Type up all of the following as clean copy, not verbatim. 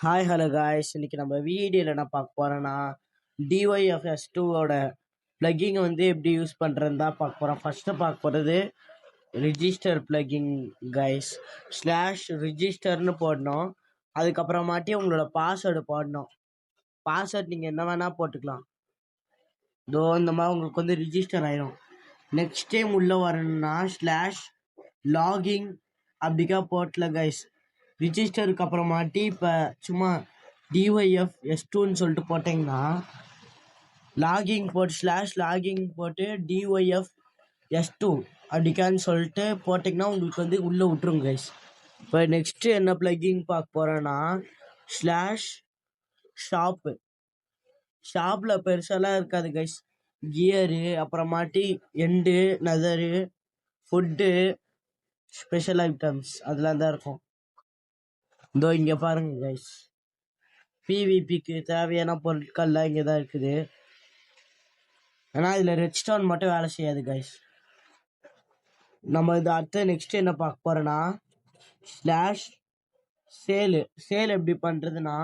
Hi hello guys, இன்னைக்கு நம்ம வீடியோவில் என்ன பார்க்க போறோம்னா DYFS2ஓட பிளக்கிங் வந்து எப்படி யூஸ் பண்ணுறதுன்னு தான் பார்க்க போகிறோம். ஃபஸ்ட்டு பார்க்க போகிறது ரிஜிஸ்டர் பிளக்கிங் காய்ஸ். /ரிஜிஸ்டர்னு போடணும். அதுக்கப்புறமாட்டி உங்களோட பாஸ்வேர்டு போடணும். பாஸ்வேர்ட் நீங்கள் என்ன வேணால் போட்டுக்கலாம். இந்த மாதிரி உங்களுக்கு வந்து ரிஜிஸ்டர் ஆயிரும். நெக்ஸ்ட் டைம் உள்ளே வரணும்னா /லாகிங் அப்படிக்கா போட்டல கைஸ். ரிஜிஸ்டருக்கு அப்புறமாட்டி இப்போ சும்மா DYFS2ன்னு சொல்லிட்டு போட்டிங்கன்னா லாகிங் போட்டு /லாகிங் போட்டு DYFS2 அப்படிக்கான்னு சொல்லிட்டு போட்டிங்கன்னா உங்களுக்கு வந்து உள்ளே விட்டுருங்க கைஸ். இப்போ நெக்ஸ்ட்டு என்ன பிளக்கிங் பார்க்க போகிறோன்னா /ஷாப்பு. ஷாப்பில் பெருசாலாம் இருக்காது கைஸ். கியரு, அப்புறமாட்டி எண்டு, நெதரு, ஃபுட்டு, ஸ்பெஷல் ஐட்டம்ஸ் அதெல்லாம் தான் இருக்கும். இங்கே பாருங்க கைஸ், PVPக்கு தேவையான பொருட்கள்லாம் இங்கே தான் இருக்குது. ஆனால் இதில் ரெட்ஸ்டோன் மட்டும் வேலை செய்யாது கைஸ். நம்ம இது அடுத்து நெக்ஸ்ட் என்ன பார்க்க போகிறோன்னா சேல் எப்படி பண்ணுறதுன்னா,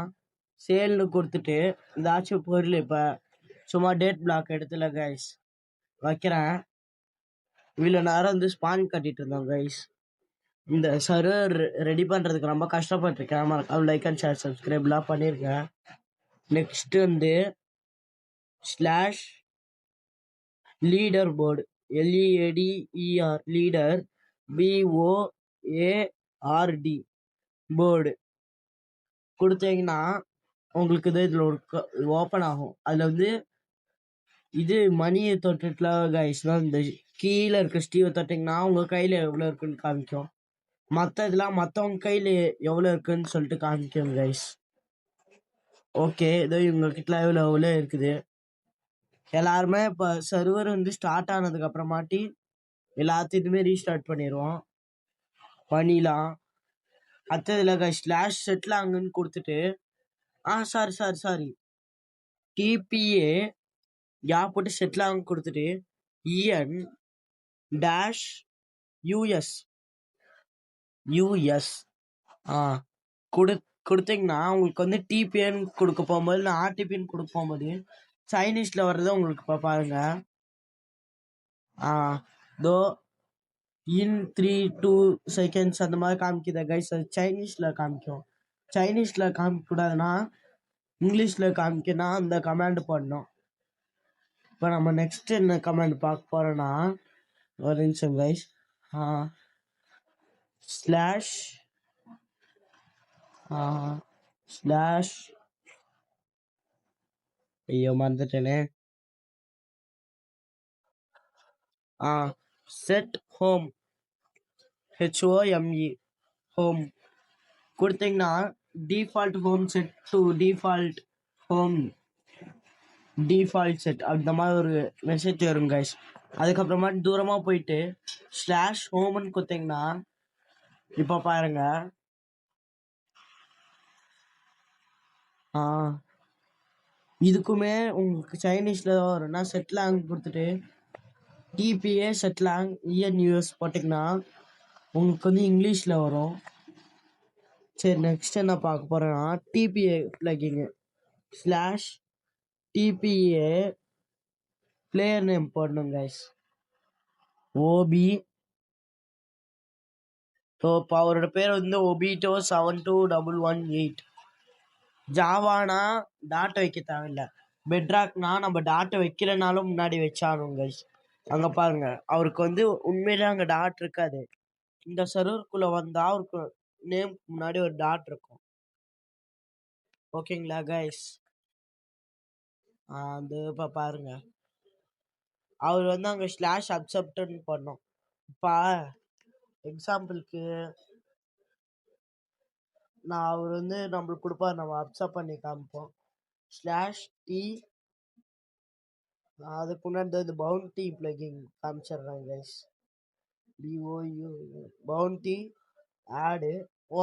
சேல்னு கொடுத்துட்டு ஏதாச்சும் பொருள் இப்போ சும்மா டேட் பிளாக் எடுத்துல கைஸ் வைக்கிறேன். இவ்வளோ நேரம் வந்து ஸ்பான் கட்டிட்டு இருந்தோம் கைஸ். இந்த சர்வர் ரெடி பண்ணுறதுக்கு ரொம்ப கஷ்டப்பட்டிருக்கேன். லைக் அண்ட் ஷேர் சப்ஸ்கிரைப்லாம் பண்ணியிருக்கேன். நெக்ஸ்ட் வந்து /leader board, LEADER leader BOARD board கொடுத்தீங்கன்னா உங்களுக்கு இதில் ஒரு ஓப்பன் ஆகும். அதில் வந்து இது மணியை தொட்டுட்டுல கைஸ்லாம் இந்த கீழே இருக்க ஸ்டீவை தொட்டிங்கன்னா உங்கள் கையில் எவ்வளோ இருக்குன்னு காமிக்கும். மற்ற இதெல்லாம் மற்றவங்க கையில் எவ்வளோ இருக்குன்னு சொல்லிட்டு காமிக்கும் கைஸ். ஓகே, இதோ இவங்கக்கிட்ட எவ்வளோ இருக்குது. எல்லாருமே இப்போ சர்வர் வந்து ஸ்டார்ட் ஆனதுக்கு அப்புறமாட்டி எல்லாத்தையுமே ரீஸ்டார்ட் பண்ணிடலாம். அடுத்ததுல கைஸ் /செட்லாங்குன்னு கொடுத்துட்டு சாரி TPA போட்டு செட்லாங் கொடுத்துட்டு EN-US கொடுத்தீங்கன்னா உங்களுக்கு வந்து TPN கொடுக்க போகும்போது நான் RTPன்னு கொடுக்க போகும்போது சைனீஸில் வர்றதை உங்களுக்கு இப்போ பாருங்க. தோ in 3-2 செகண்ட்ஸ் அந்த மாதிரி காமிக்குது கைஸ். அது சைனீஸில் காமிக்கும். சைனீஸில் காமிக்கக்கூடாதுன்னா இங்கிலீஷில் காமிக்கனா அந்த கமாண்ட் போடணும். இப்போ நம்ம நெக்ஸ்ட் என்ன கமாண்ட் பார்க்க போகிறோன்னா, ஒரு நிமிஷம் கைஸ். ஸ்லாஷ் ஐயோ மறந்துட்டேனே. செட் ஹோம் HOME ஹோம் கொடுத்தீங்கன்னா default home set to default set அந்த மாதிரி ஒரு மெசேஜ் வரும் கைஸ். அதுக்கப்புறமா தூரமாக போயிட்டு /ஹோம்னு கொடுத்தீங்கன்னா இப்போ பாருங்க. இதுக்குமே உங்களுக்கு சைனீஸில் தான் வரும்னா செட்லாங் கொடுத்துட்டு TPA செட்லாங் EN-US போட்டிங்கன்னா உங்களுக்கு வந்து இங்கிலீஷில் வரும். சரி, நெக்ஸ்ட் என்ன பார்க்க போகிறேன்னா TPA பிளக்கிங்கு /TPA பிளேயர் நேம் போடணும் கைஸ். OB. இப்போ அவரோட பேர் வந்து Obito72118. ஜாவானா டாட்டை வைக்க தேவையில்லை. பெட்ராக்னா நம்ம டாட்டை வைக்கலனாலும் முன்னாடி வச்சானும் கைஸ். அங்கே பாருங்க, அவருக்கு வந்து உண்மையிலே அங்கே டாட் இருக்காது. இந்த சர்வருக்குள்ளே வந்தால் அவருக்கு நேம் முன்னாடி ஒரு டாட் இருக்கும். ஓகேங்களா கைஸ்? அது இப்போ பாருங்க, அவர் வந்து அங்கே /அக்செப்ட்னு பண்ணோம். இப்போ எக்ஸாம்பிளுக்கு நான் அவர் வந்து நம்மளுக்கு கொடுப்பார், நம்ம அக்செப்ட் பண்ணி காமிப்போம். /T அதுக்கு முன்னாடி இந்த பவுண்டி பிளக்கிங் காமிச்சிடுறேன் கைஸ். BOU பவுண்டி ஆடு.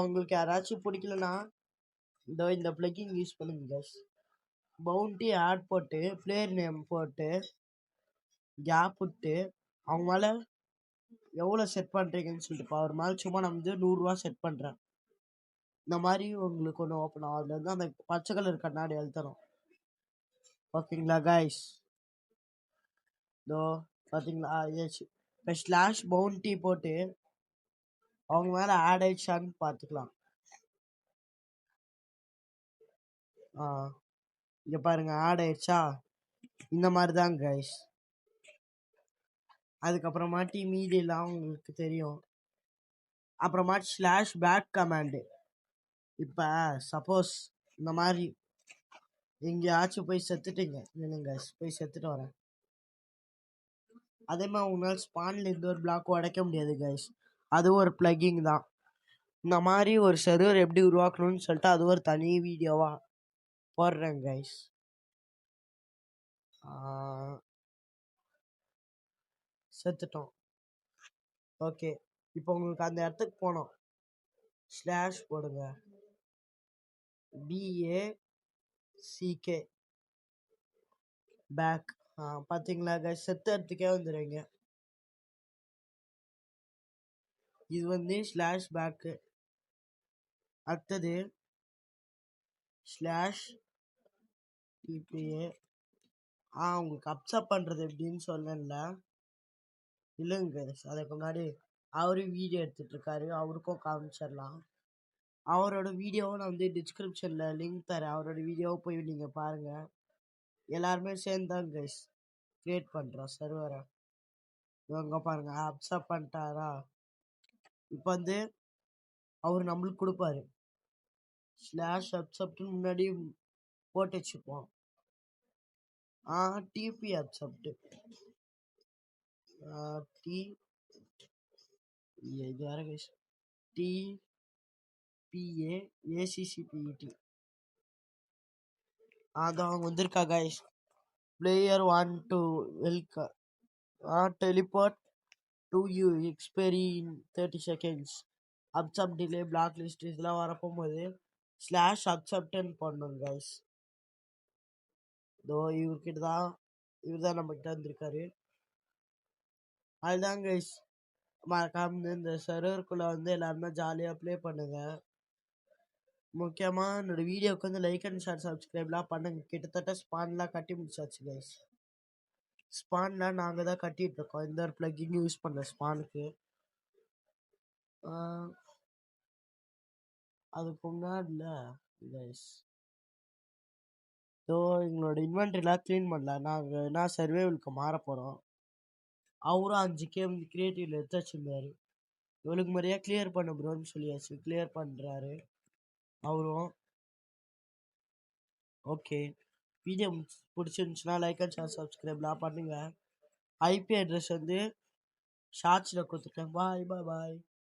உங்களுக்கு யாராச்சும் பிடிக்கலன்னா இந்த பிளக்கிங் யூஸ் பண்ணுங்க கைஸ். பவுண்டி ஆட் போட்டு பிளேயர் நேம் போட்டு கேப் விட்டு அவங்க மேலே எவ்வளோ செட் பண்ணுறீங்கன்னு சொல்லிட்டு அவர் மேலே சும்மா நான் வந்து 100 ரூபா செட் பண்ணுறேன். இந்த மாதிரி உங்களுக்கு ஒன்று ஓப்பன் ஆகும். அதில் வந்து அந்த பச்சை கலர் கண்ணாடி அழுத்தணும். ஓகேங்களா கைஸ்? இதோ பார்த்தீங்களா ஆயிடுச்சு. இப்போ ஸ்லாஷ் பவுண்டி போட்டு அவங்க மேலே ஆட் ஆயிடுச்சான்னு பார்த்துக்கலாம். இங்கே பாருங்க ஆட் ஆயிடுச்சா? இந்த மாதிரி தான் கைஸ். அதுக்கப்புறமாட்டி மீதியெல்லாம் உங்களுக்கு தெரியும். அப்புறமாட்டி ஸ்லாஷ் பேக் கமாண்டு. இப்போ சப்போஸ் இந்த மாதிரி எங்கேயாச்சும் போய் செத்துட்டீங்க இல்லைங்க, போய் செத்துட்டு வரேன். அதே மாதிரி உங்களால் ஸ்பான்ல இருந்து ஒரு பிளாக் உடைக்க முடியாது கைஸ். அது ஒரு பிளக்கிங் தான். இந்த மாதிரி ஒரு சர்வர் எப்படி உருவாக்கணும்னு சொல்லிட்டு அது ஒரு தனி வீடியோவா போடுறேன் கைஸ். செத்துட்டோம். ஓகே, இப்போ உங்களுக்கு அந்த இடத்துக்கு போனோம். ஸ்லாஷ் போடுங்க, BACK பேக். பார்த்தீங்களா கைஸ், செத்த இடத்துக்கே வந்துடுவீங்க. இது வந்து ஸ்லாஷ் பேக்கு. அடுத்தது ஸ்லாஷ் TPA. உங்களுக்கு அப்செட் பண்ணுறது எப்படின்னு சொன்னேன்ல, இல்லைங்க அதுக்கு முன்னாடி அவரும் வீடியோ எடுத்துட்டு இருக்காரு, அவருக்கும் காமிச்சிடலாம். அவரோட வீடியோவை நான் வந்து டிஸ்கிரிப்ஷனில் லிங்க் தரேன். அவரோட வீடியோவை போய் நீங்கள் பாருங்கள். எல்லாருமே சேர்ந்து தான் கைஸ் கிரியேட் பண்ணுறோம் சர்வரை. இவங்க பாருங்க அப்செட் பண்ணிட்டாரா? இப்போ வந்து அவர் நம்மளுக்கு கொடுப்பாரு. ஸ்லாஷ் அப்செப்ட்னு முன்னாடி போட்டு வச்சுப்போம். டிபி அப்செப்ட் டி இது வேற கைஸ். TPAACCPET. அதான் அவங்க வந்திருக்கா guys. Player 1 to welcome teleport to you expiry in 30 seconds. Accept delay block list இதெல்லாம் வரப்போகும்போது ஸ்லாஷ் அப்செப்ட்னு பண்ணணும் கைஸ். இதோ இவர் தான் நம்ம கிட்ட வந்திருக்காரு. அதுதான் கைஸ், மறக்காம இந்த சர்வருக்குள்ள வந்து எல்லாருமே ஜாலியாக ப்ளே பண்ணுங்க. முக்கியமாக என்னோட வீடியோவுக்கு வந்து லைக் அண்ட் ஷேர் சப்ஸ்கிரைப்லாம் பண்ணுங்க. கிட்டத்தட்ட ஸ்பான்லாம் கட்டி முடிச்சாச்சு கைஸ். ஸ்பான்லாம் நாங்கள் தான் கட்டிட்டு இருக்கோம். இந்த ஒரு பிளக்கிங் யூஸ் பண்ண ஸ்பானுக்கு. அதுக்கு முன்னாடில கைஸ் ஸோ எங்களோட இன்வென்ட்ரிலாம் க்ளீன் பண்ணல. நாங்கள் என்ன சர்வேவலுக்கு மாற போகிறோம். அவரும் 5K வந்து கிரியேட்டிவ்ல எடுத்து வச்சிருந்தாரு. இவளுக்கு முறையாக கிளியர் பண்ண ப்ரோன்னு சொல்லியாச்சு. கிளியர் பண்ணுறாரு அவரும். ஓகே, வீடியோ பிடிச்சிருந்துச்சுன்னா லைக் அண்ட் ஷேர் சப்ஸ்கிரைப்லாம் பண்ணுங்கள். IP அட்ரஸ் வந்து ஷார்ட்ஸில் கொடுத்துருக்கேன். பாய் பாய் பாய்.